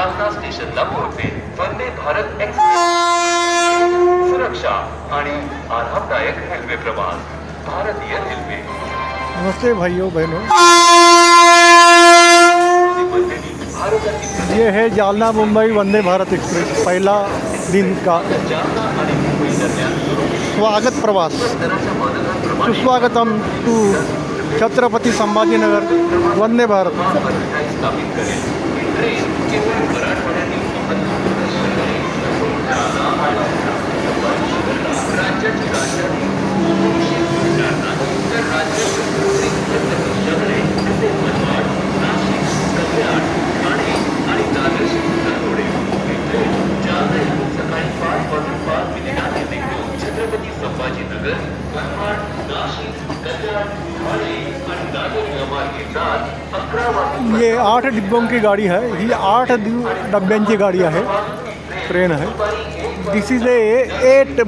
जालना स्टेशनला पोहोचेल. वंदे भारत एक्सप्रेस सुरक्षा आणि आरामदायक रेल्वे प्रवास. भारतीय रेल्वे. नमस्ते भाइयों बहनों, भारताची ये है जालना मुंबई वंदे भारत एक्सप्रेस पहला दिन का जालना आणि मुंबई दरम्यान स्वागत प्रवास. दराच्या मानकांप्रमाणे सुस्वागतम टू छत्रपति संभाजीनगर वंदे भारत. स्थापित करेल. ही ट्रेन केवळ मराठवाड्यातील महत्त्वपूर्ण शहरे जालना आणि राज्याची राजधानी जालना तर राज्यातील प्रत्येक शहरे तसेच मनमाड, नाशिक, कल्याण, ठाणे आणि दादर शहरांना जोडेल. ही ट्रेन जालना येथून सकाळी 5:05 निघून छत्रपती संभाजीनगर, मनमाड, नाशिक, कल्याण, ठाणे आणि दादर या मार्गे जात 11 वाजून ये 8 डिब्बों की गाड़ी है. ही 8 डब्यांची गाड़ी है, ट्रेन है. This is a 8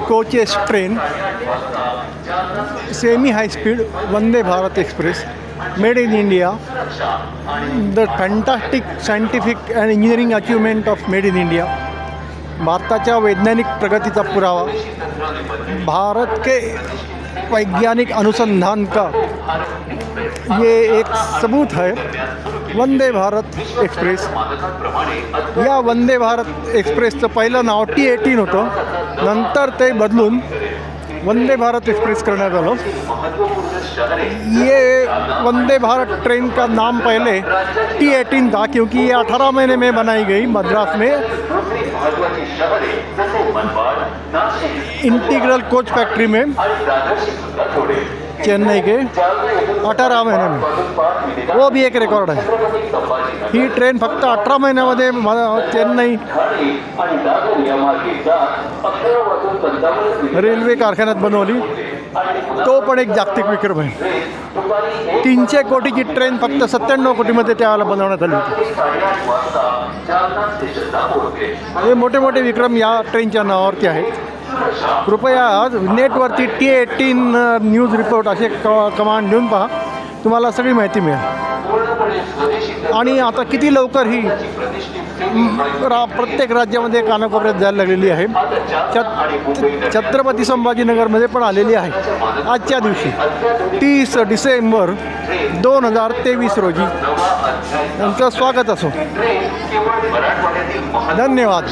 coaches train, semi high speed Vande Bharat express, made in India. The fantastic scientific and engineering achievement of made in India. भारताच्या वैज्ञानिक प्रगति का पुरावा, भारत के वैज्ञानिक अनुसंधान का ये एक सबूत है. वंदे भारत एक्सप्रेस. या वंदे भारत एक्सप्रेसचं पहिलं नाव T18 होतं, नंतर ते बदलून वंदे भारत एक्सप्रेस करण्यात आलं. ये वंदे भारत ट्रेन का नाम पहले T18 था क्योंकि ये 18 महीने में बनाई गई मद्रास में इंटीग्रल कोच फैक्ट्री में, चेन्नई के 18 महीने में. वो भी एक रिकॉर्ड है. ही ट्रेन फक्त 18 महिन्यामध्ये चेन्नई रेल्वे कारखान्यात बनवली. तो पण एक जागतिक विक्रम आहे. 300 कोटीची ट्रेन फक्त 97 कोटीमध्ये त्यावेळेला बनवण्यात आली होती. हे मोठे मोठे विक्रम या ट्रेनच्या नावावरती आहेत. कृपया नेटवरती T18 न्यूज रिपोर्ट असे कमांड देऊन पहा, तुम्हाला सगळी माहिती मिळेल. आणि आता किती लवकर ही प्रत्येक राज्यामध्ये कानाकोपऱ्यात जायला लागलेली आहे. छत्रपती संभाजीनगरमध्ये पण आलेली आहे आजच्या दिवशी 30 डिसेंबर 2023 रोजी. त्यांचं स्वागत असो. धन्यवाद.